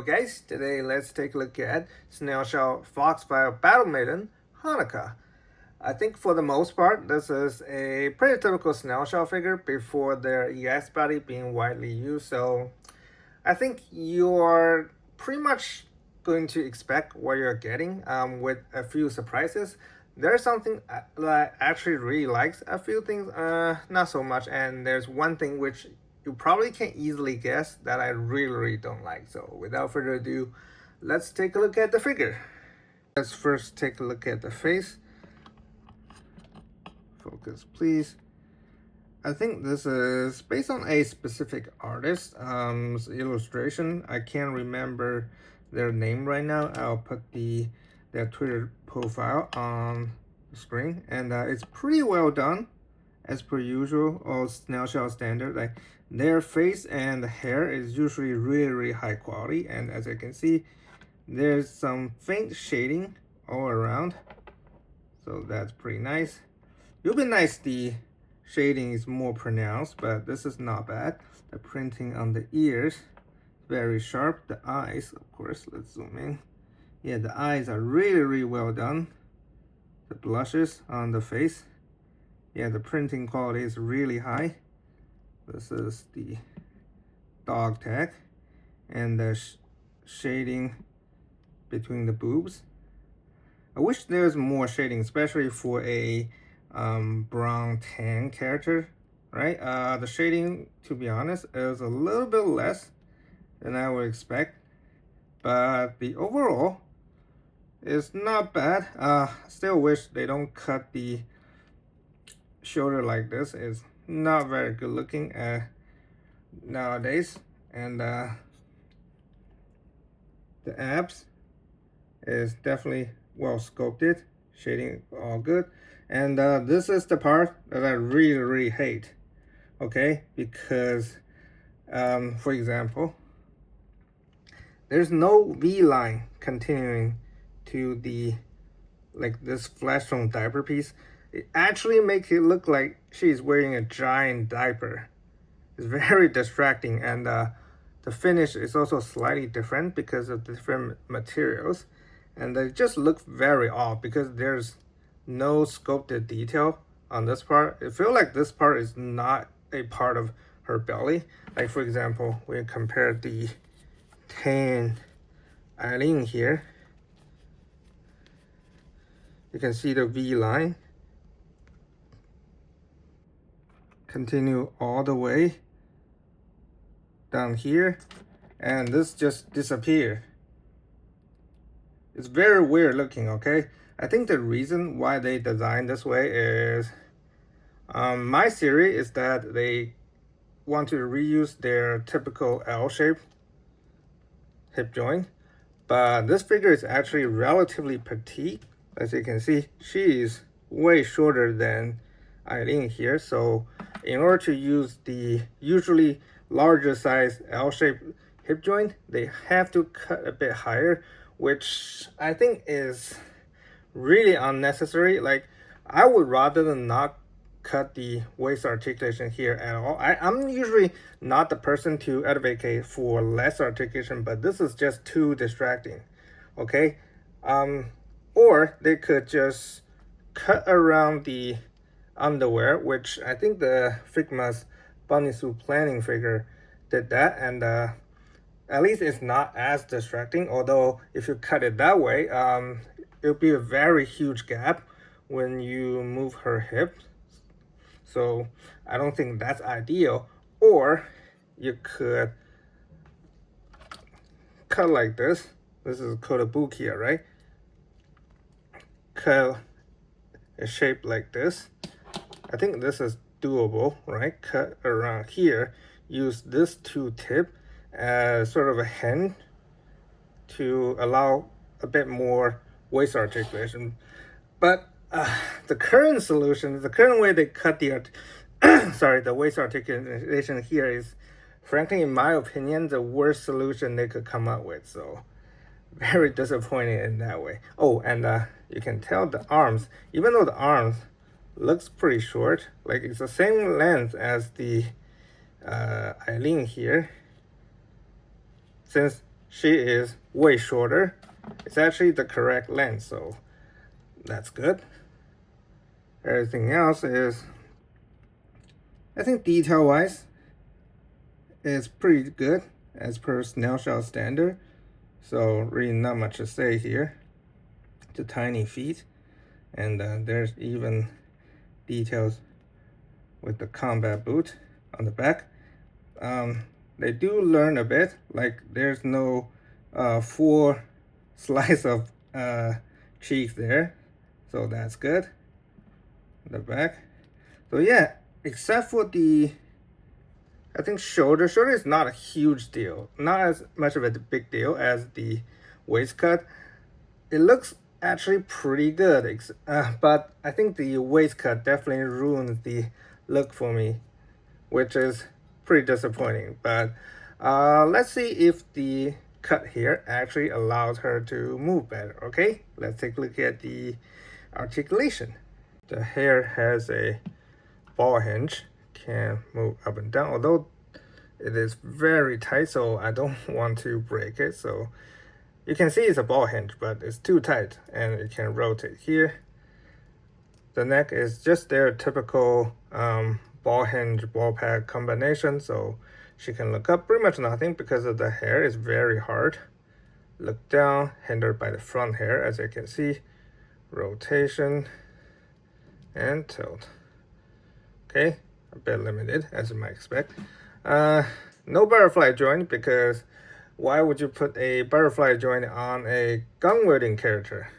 guys, today let's take a look at Snail Shell Foxfire Battle Maiden Honoka. I think for the most part, this is a pretty typical Snail Shell figure before their EX body being widely used. So I think you're pretty much going to expect what you're getting with a few surprises. There's something that I actually really likes, a few things not so much, and there's one thing which you probably can easily guess that I really don't like. So without further ado, let's take a look at the figure. Let's first take a look at the face. Focus please. I think this is based on a specific artist's illustration. I can't remember their name right now. I'll put their Twitter profile on the screen, and it's pretty well done as per usual, all Snail Shell standard. Like their face and the hair is usually really high quality, and as you can see, there's some faint shading all around, so that's pretty nice. It would be nice the shading is more pronounced, but this is not bad. The printing on the ears, very sharp. The eyes, of course, let's zoom in. Yeah, the eyes are really well done. The blushes on the face, yeah, the printing quality is really high. This is the dog tag, and the shading between the boobs. I wish there's more shading, especially for a brown tan character, right? The shading, to be honest, is a little bit less than I would expect, but the overall is not bad. Still wish they don't cut the shoulder like this. It's not very good looking nowadays, and the abs is definitely well sculpted, shading all good. And this is the part that I really hate, okay? Because for example, there's no V line continuing to the this flash from diaper piece. It actually makes it look like she's wearing a giant diaper. It's very distracting, and the finish is also slightly different because of the different materials, and they just look very off because there's no sculpted detail on this part. It feels like this part is not a part of her belly. Like for example, we compare the tan Eileen here. You can see the V line continue all the way down here, and this just disappeared. It's very weird looking, okay? I think the reason why they designed this way is my theory is that they want to reuse their typical L-shaped hip joint, but this figure is actually relatively petite. As you can see, she is way shorter than Eileen here, so in order to use the usually larger size L-shaped hip joint, they have to cut a bit higher, which I think is really unnecessary. Like, I would rather than not cut the waist articulation here at all. I'm usually not the person to advocate for less articulation, but this is just too distracting, okay? Or they could just cut around the underwear, which I think the Figma's bunny suit planning figure did that, and at least it's not as distracting. Although if you cut it that way, it'll be a very huge gap when you move her hips, so I don't think that's ideal. Or you could cut like this. This is called a bukia, right? Cut a shape like this. I think this is doable, right? Cut around here, use this two tip as sort of a hand to allow a bit more waist articulation. But the current solution, the current way they cut the the waist articulation here is, frankly, in my opinion, the worst solution they could come up with. So very disappointed in that way. Oh, and you can tell the arms, even though the arms looks pretty short, like it's the same length as the Eileen here, since she is way shorter. It's actually the correct length, so that's good. Everything else is, I think detail-wise, is pretty good as per snail shell standard. So really not much to say here. The tiny feet, and there's even details with the combat boot on the back. They do learn a bit, like there's no full slice of cheek there, so that's good. The back. So yeah, except for the, I think shoulder is not a huge deal, not as much of a big deal as the waist cut. It looks actually pretty good, but I think the waist cut definitely ruins the look for me, which is pretty disappointing. But let's see if the cut here actually allows her to move better. Okay, let's take a look at the articulation. The hair has a ball hinge, can move up and down, although it is very tight, so I don't want to break it. So you can see it's a ball hinge, but it's too tight, and it can rotate here. The neck is just their typical ball hinge, ball pad combination, so she can look up pretty much nothing because of the hair is very hard. Look down, hindered by the front hair, as you can see. Rotation and tilt. Okay, a bit limited, as you might expect. No butterfly joint, because why would you put a butterfly joint on a gun-wielding character?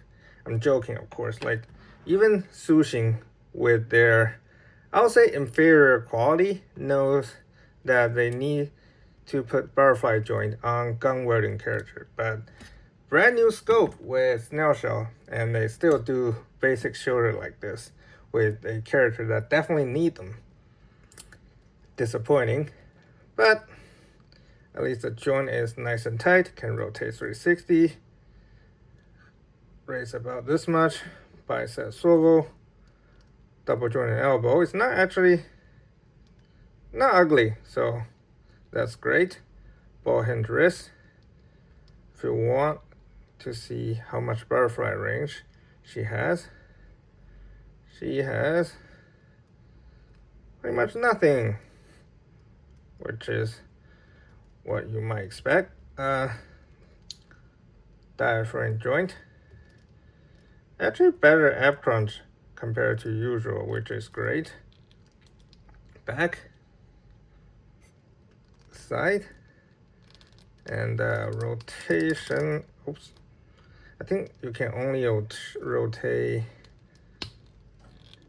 I'm joking, of course. Like, even Sushin with their, I would say, inferior quality knows that they need to put butterfly joint on gun-wielding character. But brand new scope with Snail Shell, and they still do basic shoulder like this with a character that definitely need them. Disappointing, but at least the joint is nice and tight, can rotate 360, raise about this much, bicep swivel, double jointed elbow. It's not actually, not ugly, so that's great. Ball hinge wrist. If you want to see how much butterfly range she has pretty much nothing, which is what you might expect. Diaphragm joint. Actually better ab crunch compared to usual, which is great. Back, side, and rotation. Oops. I think you can only rotate,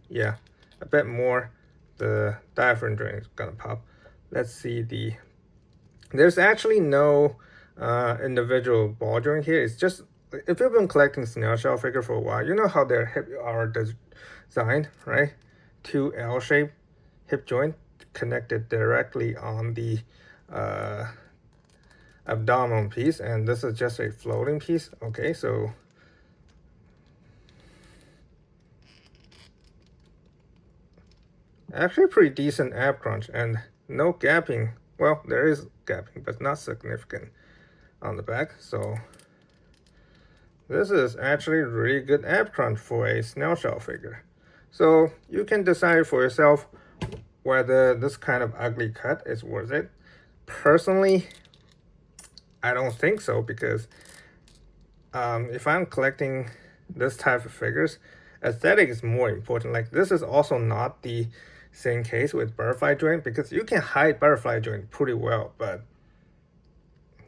yeah, a bit more. The diaphragm joint is gonna pop. Let's see the, there's actually no individual ball joint here. It's just, if you've been collecting snail shell figure for a while, you know how their hip are designed, right? Two L-shaped hip joint connected directly on the abdominal piece, and this is just a floating piece. Okay, so actually pretty decent ab crunch and no gapping. Well, there is gapping, but not significant on the back. So this is actually really good ab crunch for a snail shell figure. So you can decide for yourself whether this kind of ugly cut is worth it. Personally, I don't think so, because if I'm collecting this type of figures, aesthetic is more important. Like, this is also not the same case with butterfly joint, because you can hide butterfly joint pretty well, but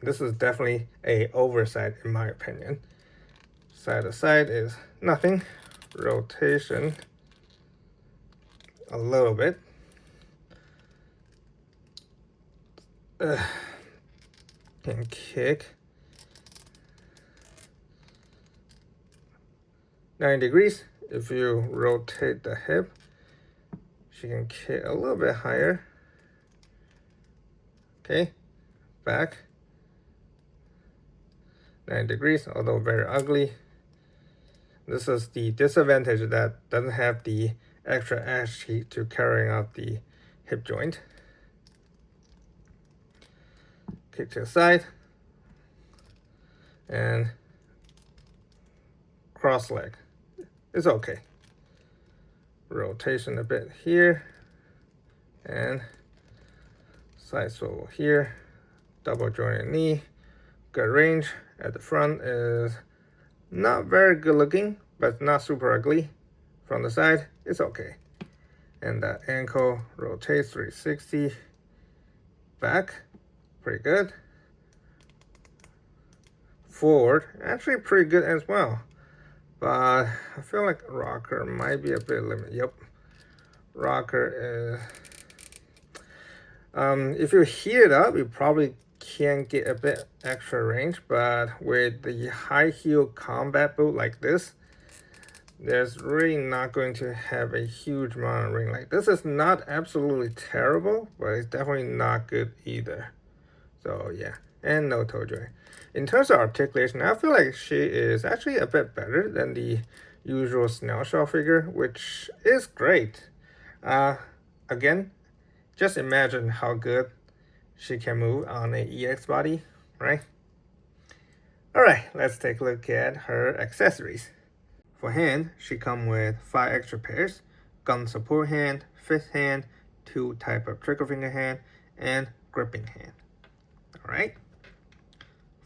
this is definitely a oversight in my opinion. Side to side is nothing. Rotation a little bit. Can kick 90 degrees. If you rotate the hip, she can kick a little bit higher. Okay, back 90 degrees, although very ugly. This is the disadvantage that doesn't have the extra ash sheet to carrying out the hip joint. Kick to the side. and cross leg. It's okay. Rotation a bit here, and side swivel here. Double jointed knee. Good range. At the front is not very good looking, but not super ugly. From the side, it's okay. And the ankle rotates 360. Back, pretty good. Forward, actually pretty good as well. But I feel like rocker might be a bit limited. Yep. Rocker is... if you heat it up, you probably can get a bit extra range, but with the high heel combat boot like this, there's really not going to have a huge amount of ring. Like, this is not absolutely terrible, but it's definitely not good either. So yeah, and no toe joint. In terms of articulation, I feel like she is actually a bit better than the usual Snail shell figure, which is great. Again, just imagine how good she can move on an EX body, right? Alright, let's take a look at her accessories. For hand, she comes with 5 extra pairs: gun support hand, fifth hand, 2 type of trigger finger hand, and gripping hand. Alright.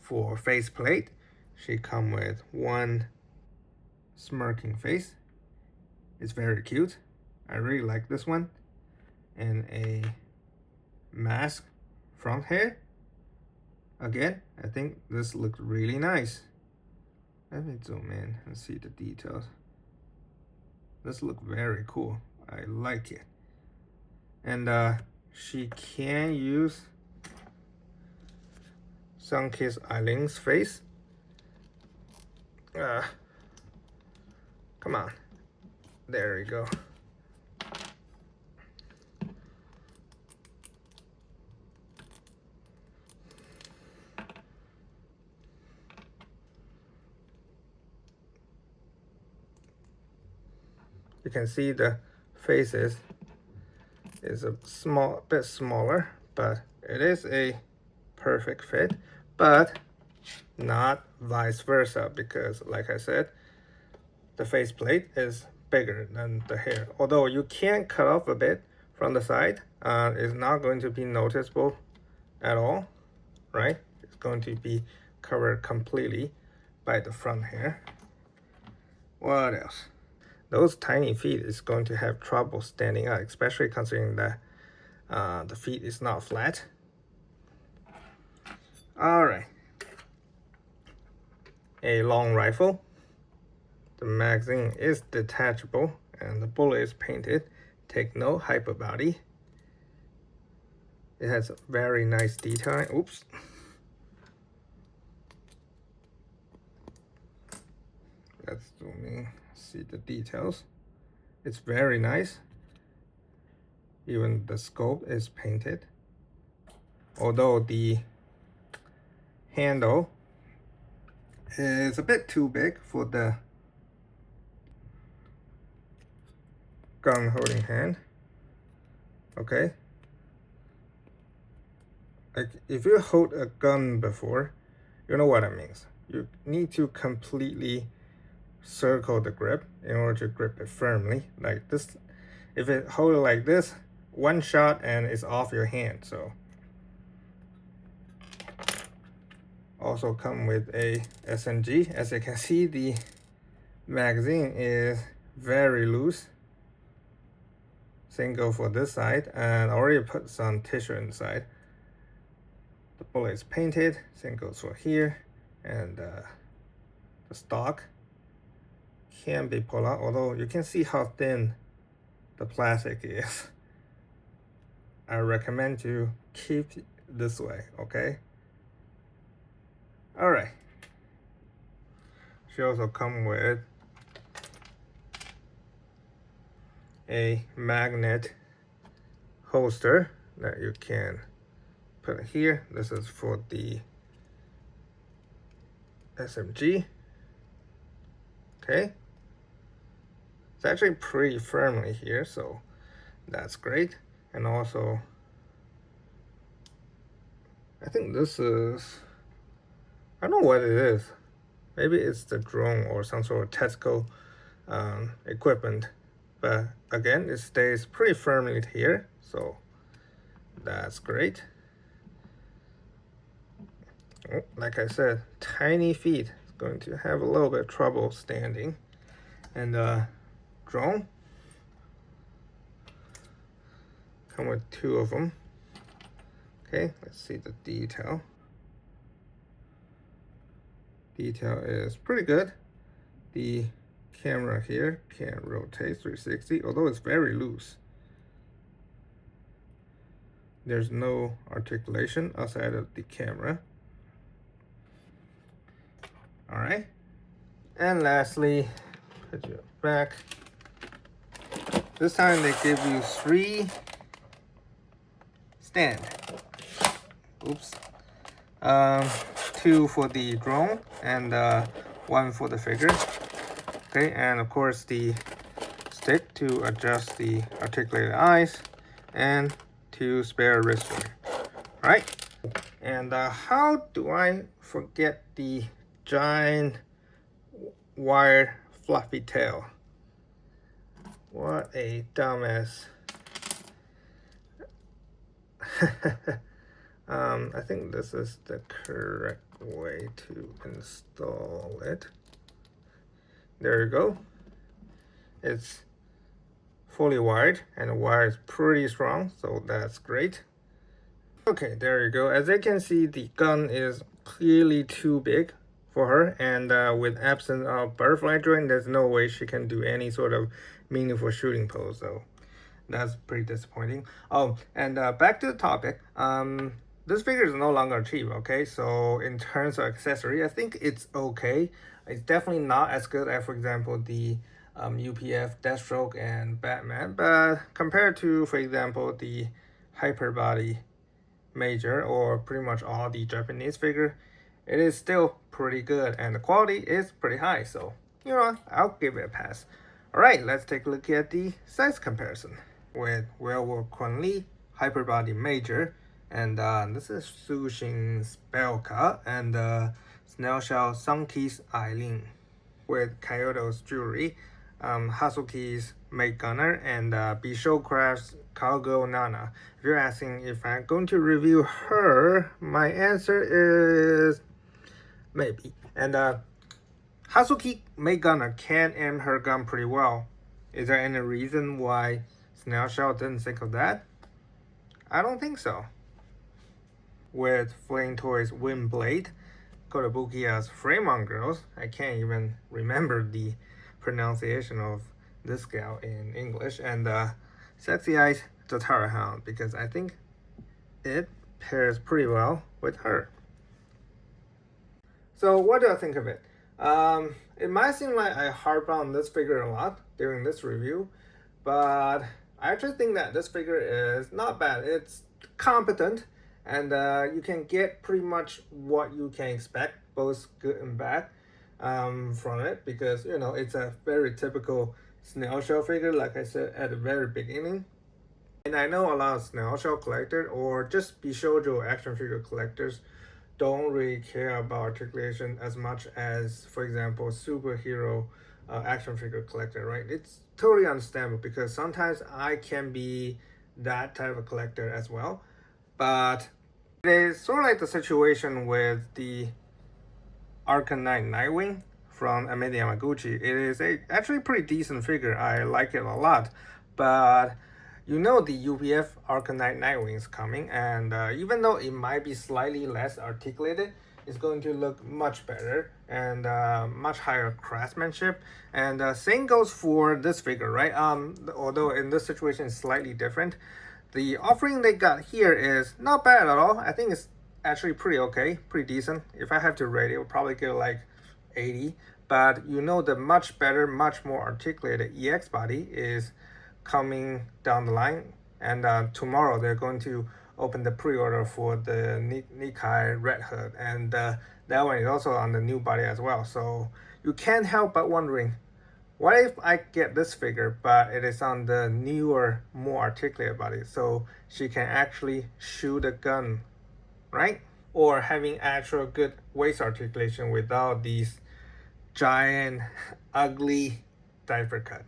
For faceplate, she comes with 1 smirking face. It's very cute. I really like this one. And a mask front hair. Again, I think this looks really nice. Let me zoom in and see the details. This looks very cool. I like it. And she can use Sunkissed Eileen's face. Come on. There we go. You can see the faces is a bit smaller, but it is a perfect fit, but not vice versa, because like I said, the faceplate is bigger than the hair. Although you can cut off a bit from the side, it's not going to be noticeable at all, right? It's going to be covered completely by the front hair. What else? Those tiny feet is going to have trouble standing up, especially considering that the feet is not flat. Alright. A long rifle. The magazine is detachable and the bullet is painted. Take note, hyper body. It has very nice detail. Oops. Let's zoom in, see the details. It's very nice. Even the scope is painted. Although the handle is a bit too big for the gun holding hand. Okay. Like, if you hold a gun before, you know what it means. You need to completely circle the grip in order to grip it firmly. Like this, if it hold it like this, one shot and it's off your hand. So also come with a SMG. As you can see, the magazine is very loose. Same go for this side, and I already put some tissue inside. The bullet is painted. Same goes for here, and the stock can be pulled out, although you can see how thin the plastic is. I recommend you keep this way, okay? Alright. She also comes with a magnet holster that you can put here. This is for the SMG. Okay. It's actually pretty firmly here, so that's great. And also, I think this is I don't know what it is. Maybe it's the drone or some sort of tactical equipment. But again, it stays pretty firmly here, so that's great. Oh, like I said, tiny feet. It's going to have a little bit of trouble standing. And drone. Come with 2 of them. Okay, let's see the detail. Detail is pretty good. The camera here can rotate 360, although it's very loose. There's no articulation outside of the camera. All right. And lastly, put you back. This time they give you 3 stand. Oops. 2 for the drone and 1 for the figure. Okay, and of course the stick to adjust the articulated eyes and 2 spare wrist ring. Right? And how do I forget the giant wired fluffy tail? What a dumbass. I think this is the correct way to install it. There you go. It's fully wired and the wire is pretty strong, so that's great. Okay, there you go. As you can see, the gun is clearly too big for her, and with absence of butterfly joint, there's no way she can do any sort of meaningful shooting pose, so that's pretty disappointing. Oh, and back to the topic. This figure is no longer cheap, okay? So in terms of accessory, I think it's okay. It's definitely not as good as, for example, the UPF, Deathstroke, and Batman, but compared to, for example, the Hyperbody Major or pretty much all the Japanese figure, it is still pretty good and the quality is pretty high, so you know, I'll give it a pass. Alright, let's take a look at the size comparison with Werewolf Quan Li, Hyperbody Major, and this is Sushin's Belka and Snail Shell Sunki's Eileen, with Kyoto's Jewelry, Hasuki's Maid Gunner, and Bishocraft's Cowgirl Nana. If you're asking if I'm going to review her, my answer is maybe. And Hasuki Maid Gunner can aim her gun pretty well. Is there any reason why Snail Shell didn't think of that? I don't think so. With Flame Toys Windblade, Kotobukiya's Frame on Girls, I can't even remember the pronunciation of this gal in English, and Sexy Eyes Totara Hound, because I think it pairs pretty well with her. So what do I think of it? It might seem like I harp on this figure a lot during this review, but I actually think that this figure is not bad. It's competent, and you can get pretty much what you can expect, both good and bad, from it, because you know it's a very typical Snail Shell figure, like I said at the very beginning. And I know a lot of Snail Shell collectors or just Bishoujo action figure collectors don't really care about articulation as much as, for example, superhero action figure collector, right? It's totally understandable because sometimes I can be that type of collector as well. But it is sort of like the situation with the Arcanine Nightwing from Ameda Yamaguchi. It is actually a pretty decent figure. I like it a lot. But you know the UPF Arcanine Nightwing is coming, and even though it might be slightly less articulated, it's going to look much better and much higher craftsmanship. And same goes for this figure, right? Although in this situation it's slightly different. The offering they got here is not bad at all. I think it's actually pretty okay, pretty decent. If I have to rate it, I'll probably give it like 80. But you know the much better, much more articulated EX body is coming down the line. And tomorrow they're going to open the pre-order for the Nikai Red Hood. And that one is also on the new body as well. So you can't help but wondering, what if I get this figure, but it is on the newer, more articulated body, so she can actually shoot a gun, right? or having actual good waist articulation without these giant, ugly diaper cut.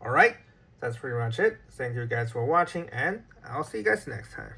Alright, that's pretty much it. Thank you guys for watching, and I'll see you guys next time.